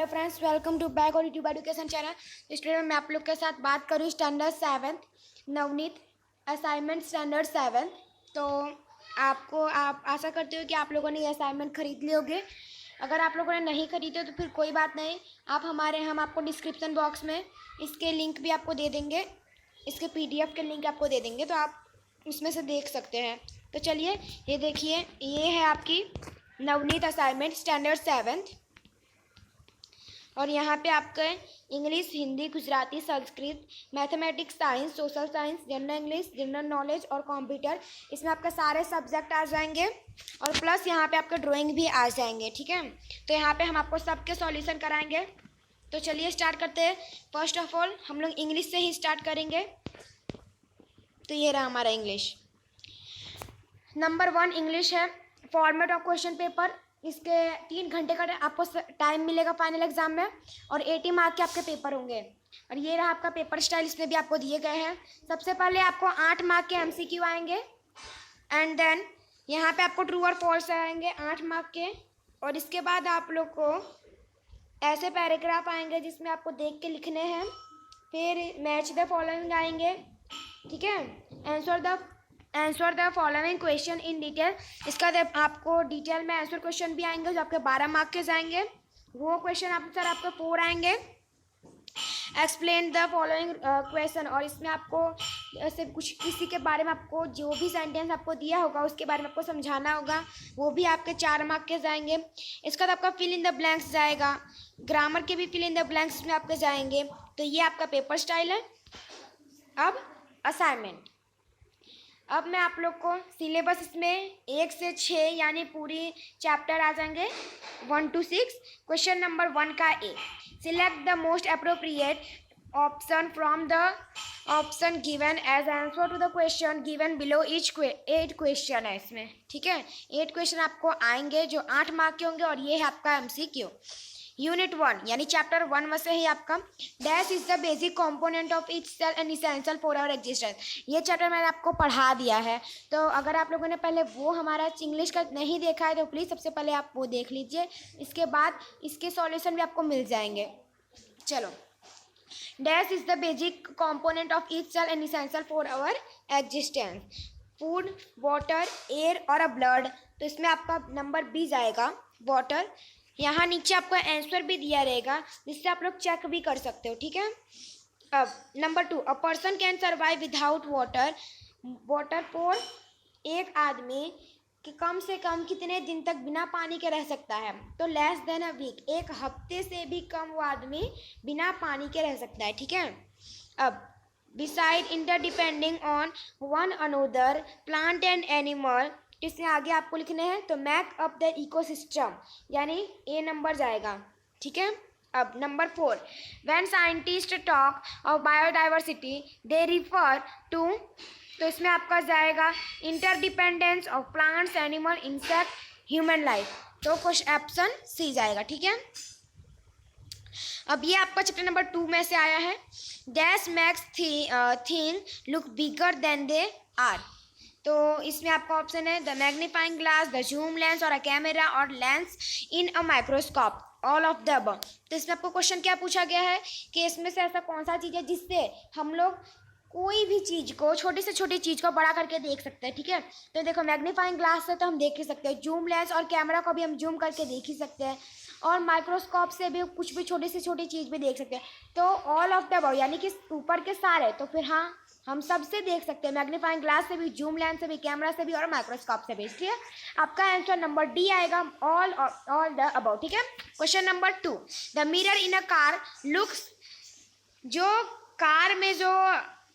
Friends, welcome to back और YouTube education channel. Student मैं आप लोग के साथ बात करूँ स्टैंडर्ड 7 नवनीत असाइनमेंट स्टैंडर्ड 7। तो आप आशा करते हो कि आप लोगों ने ये असाइनमेंट खरीद लिए होंगे। अगर आप लोगों ने नहीं खरीदे तो फिर कोई बात नहीं, हम आपको डिस्क्रिप्शन बॉक्स में इसके लिंक भी आपको दे देंगे, इसके PDF के लिंक आपको दे देंगे, तो आप उसमें से देख सकते हैं। तो चलिए ये देखिए, ये है आपकी नवनीत असाइनमेंट स्टैंडर्ड 7 और यहाँ पे आपका English, Hindi, Gujarati, Sanskrit, mathematics, science, social science, general English, general knowledge और कंप्यूटर, इसमें आपका सारे सब्जेक्ट आ जाएंगे और प्लस यहाँ पे आपका ड्राइंग भी आ जाएंगे। ठीक है, तो यहाँ पे हम आपको सबके सॉल्यूशन कराएंगे। तो चलिए स्टार्ट करते हैं। फर्स्ट ऑफ ऑल हम लोग इंग्लिश से ही स्टार्ट करेंगे। तो ये रहा हमारा इंग्लिश। नंबर 1 इंग्लिश है, फॉर्मेट ऑफ क्वेश्चन पेपर। इसके 3 घंटे का आपको टाइम मिलेगा फाइनल एग्जाम में और 80 मार्क के आपके पेपर होंगे। और ये रहा आपका पेपर स्टाइल, इसमें भी आपको दिए गए हैं। सबसे पहले आपको 8 मार्क के MCQ आएंगे एंड देन यहाँ पे आपको ट्रू और फॉल्स आएंगे 8 मार्क के। और इसके बाद आप लोग को ऐसे पैराग्राफ आएंगे जिसमें आपको देख के लिखने हैं। फिर मैच द फॉलोइंग आएंगे। ठीक है, answer the following question in detail. इसका आपको डिटेल में आंसर क्वेश्चन भी आएंगे जो आपके 12 मार्क के जाएंगे। वो क्वेश्चन आंसर आपको 4 आएंगे। एक्सप्लेन द फॉलोइंग क्वेश्चन, और इसमें आपको ऐसे कुछ किसी के बारे में आपको जो भी सेंटेंस आपको दिया होगा उसके बारे में आपको समझाना होगा, वो भी आपके 4 मार्क के जाएंगे। इसका बाद आपका फिल इन द ब्लैंक्स जाएगा, ग्रामर के भी फिल इन द ब्लैंक्स में आपके जाएंगे। तो ये आपका पेपर स्टाइल है। अब असाइनमेंट, अब मैं आप लोग को सिलेबस इसमें 1 से 6 यानी पूरी चैप्टर आ जाएंगे 1 to 6। क्वेश्चन नंबर 1 का A, select the most appropriate option from the option given as answer to the question given below each 8 question है इसमें। ठीक है, 8 क्वेश्चन आपको आएंगे जो 8 मार्क के होंगे और ये है आपका MCQ। यूनिट 1 यानी चैप्टर 1 में से ही आपका dash is the basic component of each cell and essential for our existence. ये चैप्टर मैंने आपको पढ़ा दिया है, तो अगर आप लोगों ने पहले वो हमारा इंग्लिश का नहीं देखा है तो प्लीज़ सबसे पहले आप वो देख लीजिए। इसके बाद इसके सॉल्यूशन भी आपको मिल जाएंगे। चलो, dash is the basic component of each cell and essential for our existence, food, water, air और अ ब्लड। तो इसमें आपका नंबर B जाएगा, वाटर। यहाँ नीचे आपको आंसर भी दिया रहेगा जिससे आप लोग चेक भी कर सकते हो। ठीक है, अब number 2, a person can survive without water. Water for, एक आदमी कि कम से कम कितने दिन तक बिना पानी के रह सकता है। तो लेस देन अ वीक, एक हफ्ते से भी कम वो आदमी बिना पानी के रह सकता है। ठीक है, अब beside interdepending on one another plant and animal, इसमें आगे आपको लिखने हैं। तो मैक अप द इकोसिस्टम यानी A नंबर जाएगा। ठीक है, अब number 4, when scientist talk of biodiversity they refer to, तो इसमें आपका जाएगा interdependence of plants, animal, insect, human life. तो क्वेश्चन ऑप्शन C जाएगा। ठीक है, अब ये आपका चैप्टर नंबर 2 में से आया है। Dash makes thing look bigger than they are. तो इसमें आपका ऑप्शन है the magnifying glass, the zoom lens और अ कैमरा और lens in a microscope, all of the above. तो इसमें आपको क्वेश्चन क्या पूछा गया है कि इसमें से ऐसा कौन सा चीज़ है जिससे हम लोग कोई भी चीज़ को, छोटी से छोटी चीज़ को बड़ा करके देख सकते हैं। ठीक है, तो देखो मैग्नीफाइंग ग्लास से तो हम देख ही सकते हैं, जूम लेंस और कैमरा को भी हम जूम करके देख ही सकते हैं, और माइक्रोस्कोप से भी कुछ भी छोटी से छोटी चीज़ भी देख सकते हैं। तो ऑल ऑफ द अबव यानी कि ऊपर के सारे, तो फिर हाँ हम सबसे देख सकते हैं, मैग्नीफाइंग ग्लास से भी, जूम लेंस से भी, कैमरा से भी और माइक्रोस्कोप से भी। इसलिए आपका आंसर नंबर D आएगा, ऑल द अबव। ठीक है, question number 2, the mirror in a car looks, जो कार में जो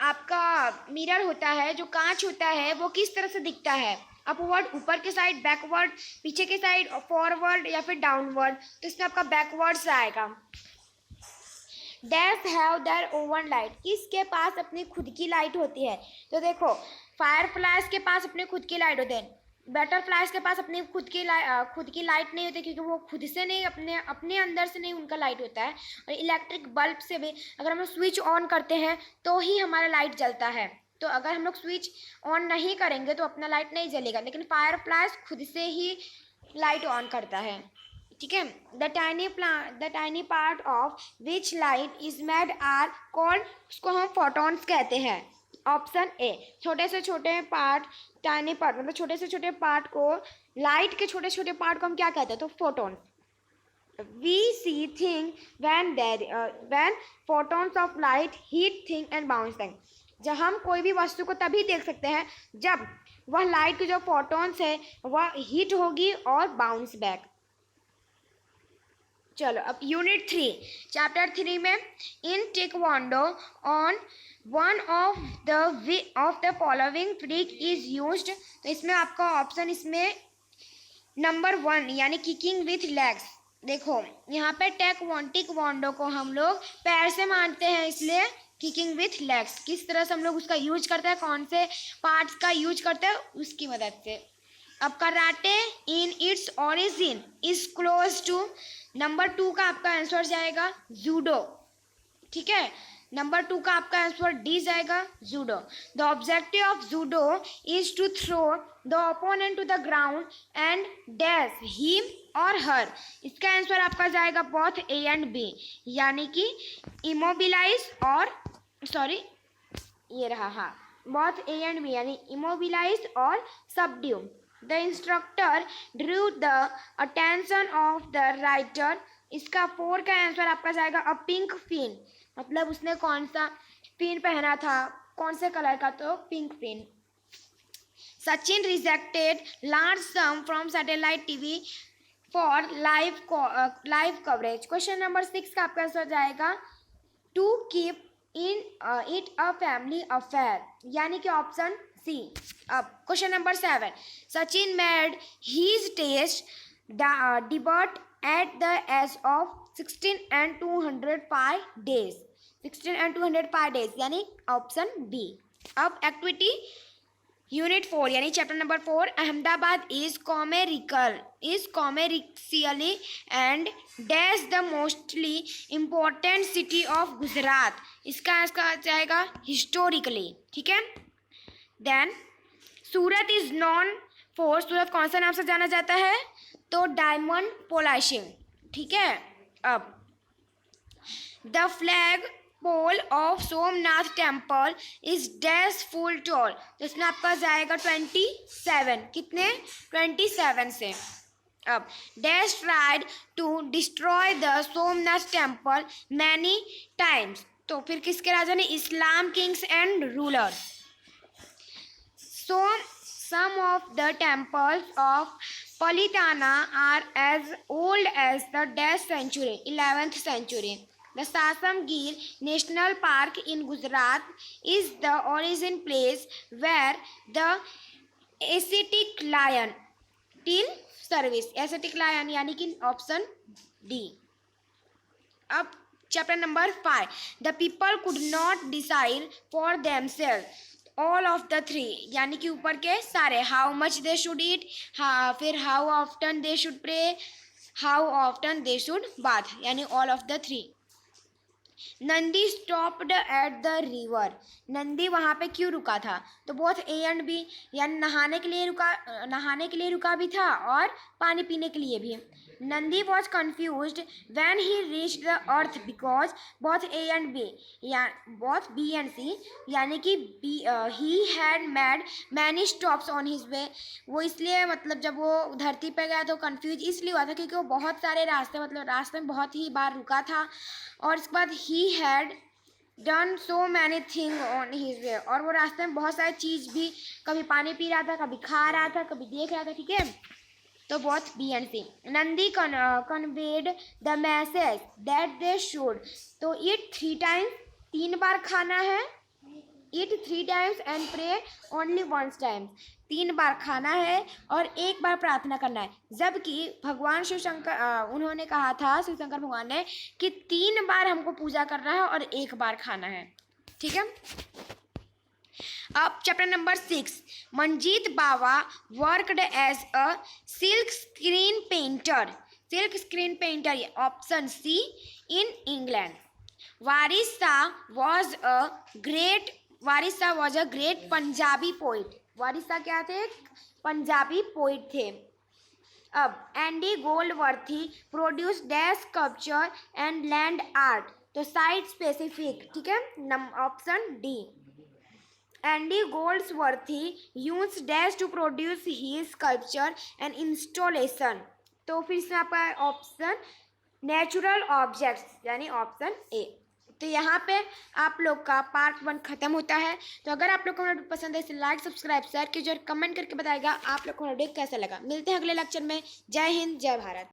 आपका मिरर होता है, जो कांच होता है, वो किस तरह से दिखता है, अपवर्ड ऊपर के साइड, बैकवर्ड पीछे के साइड, फॉरवर्ड या फिर डाउनवर्ड। तो इसमें आपका बैकवर्ड से आएगा। Dash have their own light, किसके पास अपनी खुद की लाइट होती है। तो देखो फायर फ्लाइज के पास अपनी खुद की लाइट होती है, बटरफ्लाइज के पास अपनी खुद की लाइट नहीं होती, क्योंकि वो खुद से नहीं, अपने अंदर से नहीं उनका लाइट होता है। और इलेक्ट्रिक बल्ब से भी अगर हम लोग स्विच ऑन करते हैं तो ही हमारा लाइट जलता है। तो अगर हम लोग स्विच ऑन नहीं करेंगे तो अपना लाइट नहीं जलेगा, लेकिन फायर फ्लाइज खुद से ही लाइट ऑन करता है। ठीक है। The tiny part of which light is made are called, उसको हम फोटॉन्स कहते हैं। ऑप्शन ए, छोटे से छोटे पार्ट, टाइनी पार्ट मतलब छोटे से छोटे पार्ट को, लाइट के छोटे छोटे पार्ट को हम क्या कहते हैं, तो photon. We see things when photons of light heat things and bounce them. जब हम कोई भी वस्तु को तभी देख सकते हैं जब वह लाइट के जो फोटॉन्स है वह हीट होगी और बाउंस बैक। चलो अब यूनिट 3 चैप्टर 3 में in taekwondo on one of the following trick is used. तो इसमें आपका ऑप्शन इसमें नंबर 1 यानी किकिंग विथ लेग्स। देखो यहाँ पे टेक्वांडो को हम लोग पैर से मारते हैं, इसलिए किकिंग विथ लेग्स। किस तरह से हम लोग उसका यूज करते हैं, कौन से पार्ट्स का यूज करते हैं, उसकी मदद से। अब karate in its origin is close to, number 2 का आपका आंसर जाएगा जूडो। ठीक है, नंबर 2 का आपका आंसर डी जाएगा judo. The objective of judo is to throw the opponent to the ground and dash him or her. इसका answer आपका जाएगा बोथ ए एंड बी, यानी कि इमोबिलाइज और ये रहा, हाँ, बोथ ए एंड बी यानी इमोबिलाइज और subdue. The instructor Drew the attention of the writer. इसका 4 का आंसर आपका जाएगा अ पिंक फिन, मतलब उसने कौन सा फिन पहना था, कौन से कलर का, तो pink fin. Sachin rejected large sum from satellite TV for live coverage. Question number 6 का आपका आंसर जाएगा to keep in it a family affair, यानी कि ऑप्शन सी। अब question number 7 Sachin made his test debut at the age of 16 and 205 days, 16 and 205 days यानी option B. अब activity unit 4 यानी chapter number 4 Ahmedabad is commercially and dash the mostly important city of Gujarat. इसका जाएगा historically. ठीक है, then Surat is known for, Surat कौन सा नाम से जाना जाता है, तो डायमंड पॉलिशिंग। ठीक है, अब the flag pole of Somnath temple is dash full tall. तो इसमें आपका जाएगा 27, कितने, 27 से। अब dash tried to destroy the Somnath temple many times. तो फिर किसके राजा ने, Islam kings and rulers. So some of the temples of Palitana are as old as the dash century, 11th century. The Sasamgir National Park in Gujarat is the origin place where the ascetic lion till service, ascetic lion यानी कि option D. अब chapter number 5 the people could not decide for themselves all of the 3 यानी कि ऊपर के सारे, how much they should eat, फिर how often they should pray, how often they should bath, यानी all of the 3। Nandi stopped at the river, Nandi वहाँ पे क्यों रुका था, तो बोथ ए एंड बी, यानी नहाने के लिए रुका भी था और पानी पीने के लिए भी। Nandi was confused when he reached the earth because both A and B, या बोथ बी एंड सी, यानी कि he had made many stops on his way. वो इसलिए, मतलब जब वो धरती पे गया तो कन्फ्यूज इसलिए हुआ था क्योंकि वो बहुत सारे रास्ते, मतलब रास्ते में बहुत ही बार रुका था, और इसके बाद he had done so many thing on his वे, और वो रास्ते में बहुत सारी चीज़ भी, कभी पानी पी रहा था, कभी खा रहा था, कभी देख रहा था। ठीक है, तो both B and C. Nandi conveyed the message that they should, तो ईट 3 times, 3 बार खाना है, eat 3 times and pray only 1 time, 3 बार खाना है और 1 बार प्रार्थना करना है। जबकि भगवान शिव शंकर, उन्होंने कहा था, शिव शंकर भगवान ने, कि 3 बार हमको पूजा करना है और 1 बार खाना है। ठीक है, अब chapter number 6 Manjit Bawa worked as a silk screen painter, option C, in England. Waris Shah was a great Punjabi poet, Waris Shah क्या थे, पंजाबी पोइट थे। अब Andy Goldsworthy produce dash sculpture and land art, तो साइट स्पेसिफिक, ठीक है, option D. Andy Goldsworthy use dash to produce he sculpture and installation, तो फिर इसमें आपका ऑप्शन नेचुरल ऑब्जेक्ट्स यानी ऑप्शन ए। तो यहाँ पे आप लोग का पार्ट 1 खत्म होता है। तो अगर आप लोग को वीडियो पसंद है इसे लाइक सब्सक्राइब शेयर कीजिए और कमेंट करके बताइएगा आप लोग को वीडियो कैसा लगा। मिलते हैं अगले लेक्चर में। जय हिंद, जय भारत।